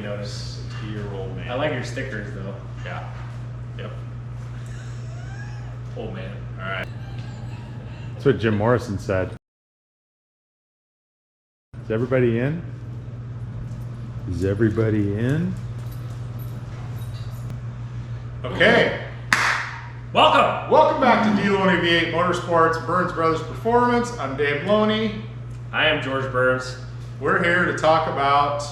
Notice a 2-year-old man. I like your stickers though. Yeah. Yep. Old man. All right. That's what Jim Morrison said. Is everybody in? Is everybody in? Okay. Welcome back to D-Loney V8 Motorsports, Burns Brothers Performance. I'm Dave Loney. I am George Burns. We're here to talk about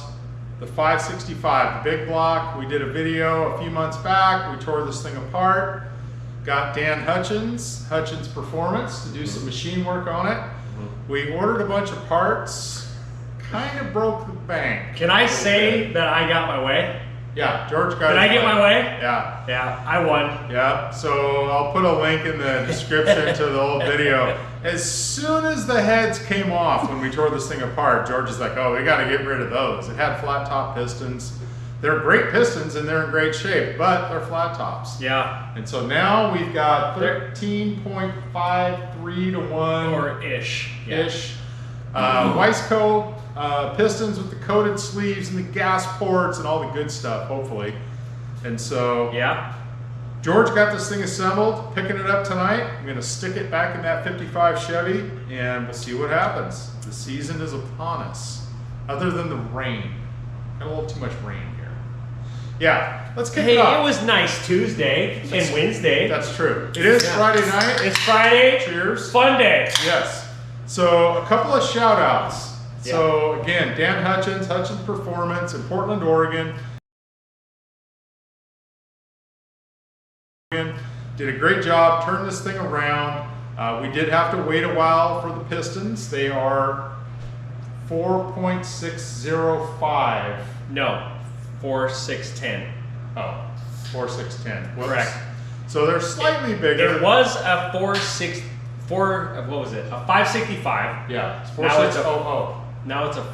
the 565, the big block. We did a video a few months back. We tore this thing apart. Got Dan Hutchins Performance, to do some machine work on it. We ordered a bunch of parts, kind of broke the bank. Can I say that I got my way? Yeah, George got Did I get my way? Yeah. Yeah, I won. Yeah, so I'll put a link in the description to the old video. As soon as the heads came off when we tore this thing apart, George is like, oh, we got to get rid of those. It had flat top pistons. They're great pistons and they're in great shape, but they're flat tops. Yeah. And so now we've got 13.53 to 1. Or ish. Ish. Weisco pistons with the coated sleeves and the gas ports and all the good stuff, hopefully. And so yeah, George got this thing assembled, picking it up tonight. I'm going to stick it back in that 55 Chevy and we'll see what happens. The season is upon us, other than the rain. Got a little too much rain here. Yeah, let's kick it off. It was nice Tuesday and Wednesday. That's true. It is Friday night. It's Friday. Cheers. Fun day. Yes. So a couple of shout outs. Yeah. So again, Dan Hutchins Performance in Portland, Oregon. Did a great job, turned this thing around. We did have to wait a while for the pistons. They are 4.605. No, 4610. Oh, 4610. Whoops. Correct. So they're slightly bigger. It was a 565. Yeah, it's Now it's a 4600. Now it's a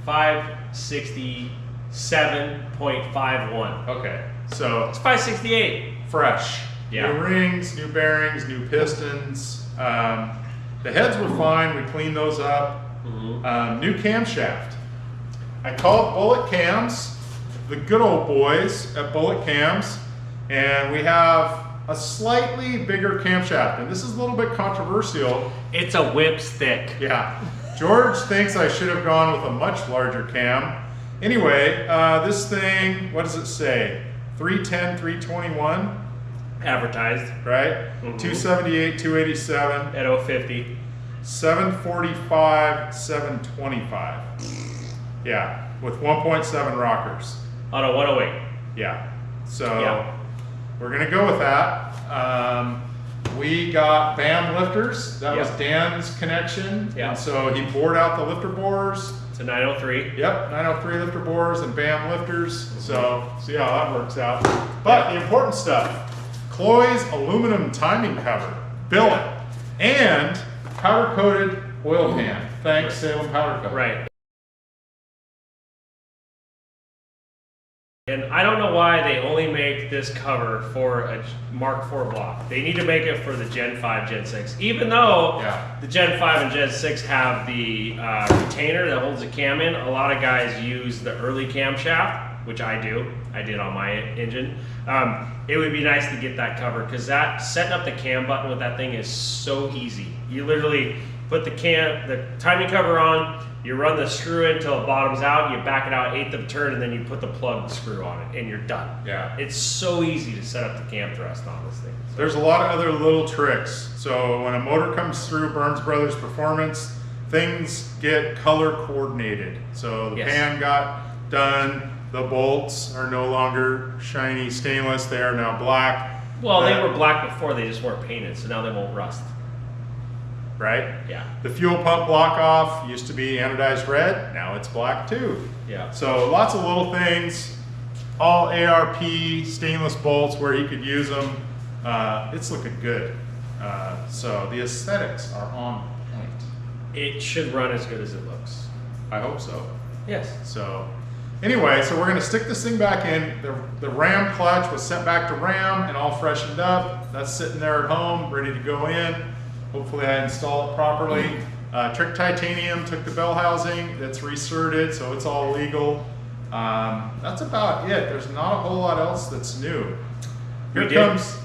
567.51. Okay, so It's 568. fresh. Yeah. New rings, new bearings, new pistons. The heads were fine. We cleaned those up. New camshaft. I called Bullet Cams, the good old boys at Bullet Cams, and we have a slightly bigger camshaft. And this is a little bit controversial. It's a whip stick. Yeah. George thinks I should have gone with a much larger cam. Anyway, this thing, what does it say? 310, 321, Advertised right? 278, 287, at 050. 745, 725. Yeah, with 1.7 rockers. On a 108. Yeah. So Yeah. we're gonna go with that. We got BAM lifters. That was Dan's connection. Yeah. And so he bored out the lifter bores. It's a 903. Yep, 903 lifter bores and BAM lifters. So see how that works out. But the important stuff, Cloy's aluminum timing cover, billet, and powder coated oil pan. Thanks, Salem Powder Coat. Right. And I don't know why they only make this cover for a Mark IV block. They need to make it for the Gen 5, Gen 6. Even though the Gen 5 and Gen 6 have the retainer that holds the cam in, a lot of guys use the early camshaft, which I do. I did on my engine. It would be nice to get that cover because that setting up the cam button with that thing is so easy. You literally put the timing cover on, you run the screw in until it bottoms out, you back it out 1/8 of a turn, and then you put the plug screw on it, and you're done. Yeah. It's so easy to set up the cam thrust on this thing. So. There's a lot of other little tricks. So when a motor comes through Burns Brothers Performance, things get color coordinated. So the pan got done, the bolts are no longer shiny stainless, they are now black. Well, they were black before, they just weren't painted, so now they won't rust. Right? Yeah. The fuel pump block off used to be anodized red, now it's black too. Yeah. So lots of little things, all ARP stainless bolts where you could use them. It's looking good. So the aesthetics are on point. It should run as good as it looks. I hope so. Yes. So anyway, so we're gonna stick this thing back in. The Ram clutch was sent back to Ram and all freshened up. That's sitting there at home, ready to go in. Hopefully I install it properly. Trick Titanium took the bell housing, that's reserted, so it's all legal. That's about it. There's not a whole lot else that's new. Here We comes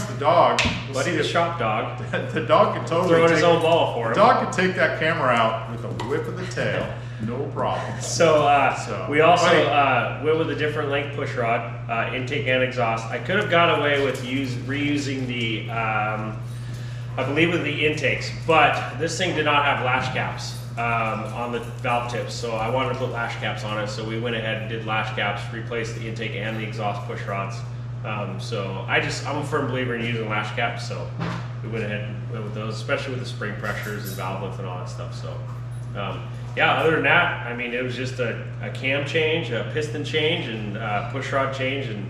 the dog. We'll Buddy see the if- shop dog. The dog can totally Throwing take, his own ball for the him. dog can take that camera out with a whip of the tail. No problem. So, So, we also buddy. went with a different length push rod, intake and exhaust. I could have got away with reusing the, I believe with the intakes, but this thing did not have lash caps on the valve tips, so I wanted to put lash caps on it. So we went ahead and did lash caps, replaced the intake and the exhaust push rods. So I'm a firm believer in using lash caps, so we went ahead and went with those, especially with the spring pressures and valve lift and all that stuff. So yeah, other than that, I mean, it was just a cam change, a piston change, and push rod change, and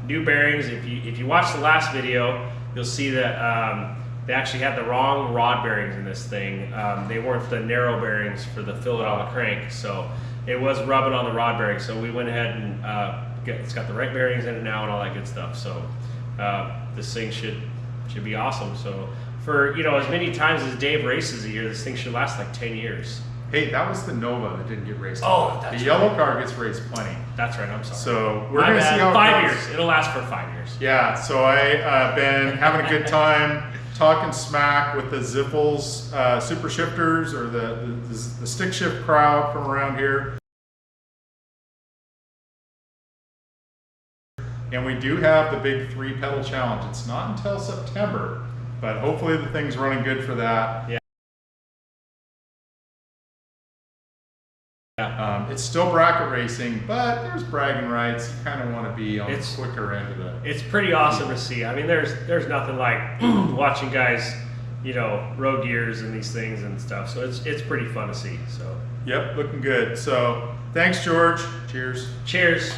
new bearings. If you watch the last video, you'll see that they actually had the wrong rod bearings in this thing. They weren't the narrow bearings for the fillet on the crank, so it was rubbing on the rod bearings. So we went ahead and it's got the right bearings in it now and all that good stuff. So this thing should be awesome. So for as many times as Dave races a year, this thing should last like 10 years. Hey, that was the Nova that didn't get raced. Oh, that's the yellow car gets raced plenty. That's right. I'm sorry. So we're My gonna bad. see how it 5 goes. years. It'll last for 5 years. Yeah, so I've been having a good time talking smack with the Zippels super shifters, or the stick shift crowd from around here. And we do have the big 3-pedal challenge. It's not until September, but hopefully the thing's running good for that. Yeah. It's still bracket racing, but there's bragging rights. You kind of want to be on the quicker end of the. It's pretty awesome to see. I mean, there's nothing like watching guys, road gears and these things and stuff. So it's pretty fun to see. So. Yep, looking good. So thanks, George. Cheers. Cheers.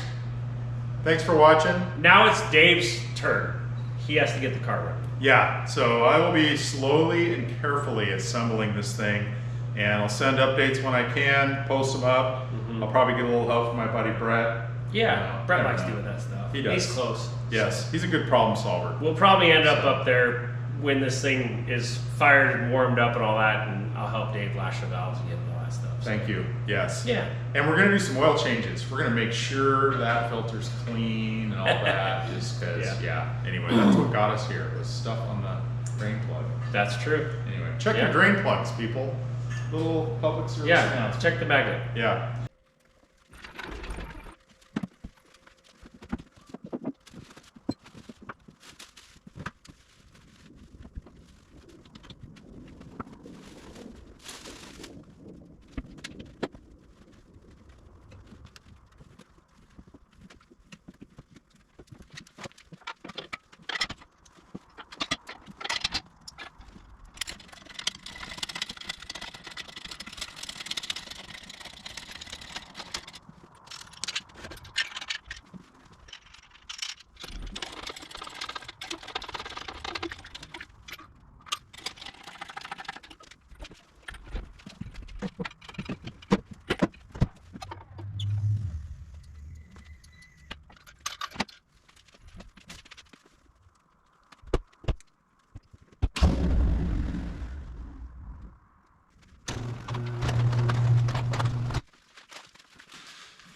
Thanks for watching. Now it's Dave's turn. He has to get the car running. Yeah, so I will be slowly and carefully assembling this thing, and I'll send updates when I can, post them up. Mm-hmm. I'll probably get a little help from my buddy Brett. Yeah, Brett I don't likes know. doing that stuff. He does. He's close. Yes, he's a good problem solver. We'll probably end up there when this thing is fired and warmed up and all that, and I'll help Dave lash the valves again and all that stuff. So. Thank you. Yes. Yeah. And we're going to do some oil changes. We're going to make sure that filter's clean and all that, just because, yeah. Anyway, that's what got us here, was stuff on the drain plug. That's true. Anyway, check your drain plugs, people. Little public service Yeah, announcement. check the magnet. Yeah.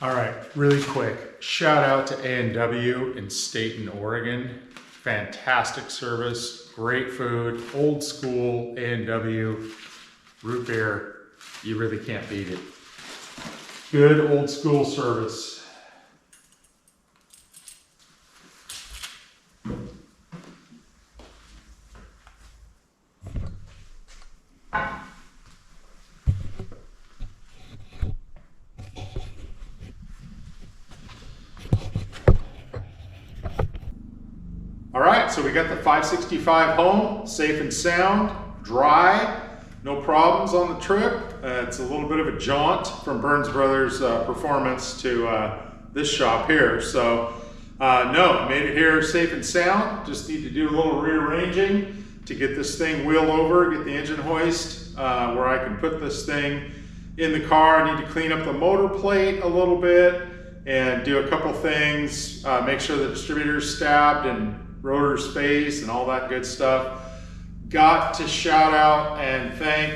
All right, really quick, shout out to A&W in Staten, Oregon. Fantastic service, great food, old school A&W, root beer, you really can't beat it. Good old school service. All right, so we got the 565 home, safe and sound, dry, no problems on the trip. It's a little bit of a jaunt from Burns Brothers Performance to this shop here. So no, made it here safe and sound. Just need to do a little rearranging to get this thing wheeled over, get the engine hoist where I can put this thing in the car. I need to clean up the motor plate a little bit and do a couple things, make sure the distributor's stabbed and rotor space and all that good stuff. Got to shout out and thank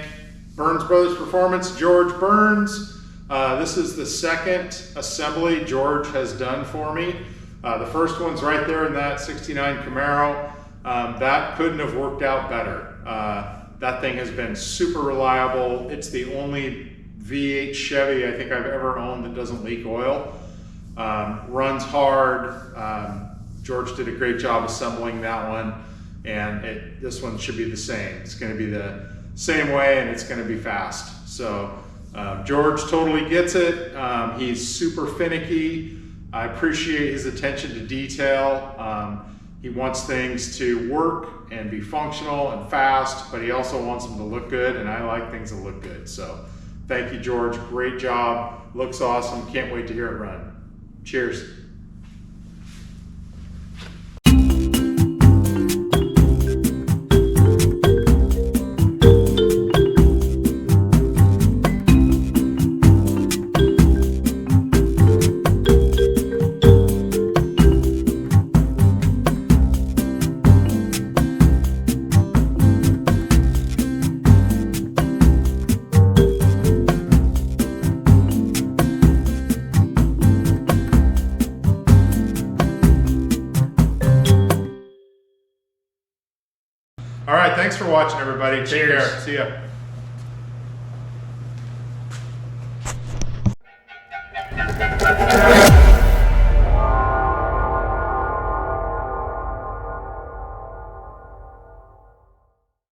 Burns Brothers Performance, George Burns, This is the second assembly George has done for me. The first one's right there in that 69 Camaro. That couldn't have worked out better. That thing has been super reliable. It's the only V8 Chevy I think I've ever owned that doesn't leak oil. Runs hard. George did a great job assembling that one, and this one should be the same. It's going to be the same way, and it's going to be fast. So George totally gets it. He's super finicky. I appreciate his attention to detail. He wants things to work and be functional and fast, but he also wants them to look good, and I like things that look good. So thank you, George. Great job. Looks awesome. Can't wait to hear it run. Cheers. All right, thanks for watching, everybody. Take Cheers. care. See ya.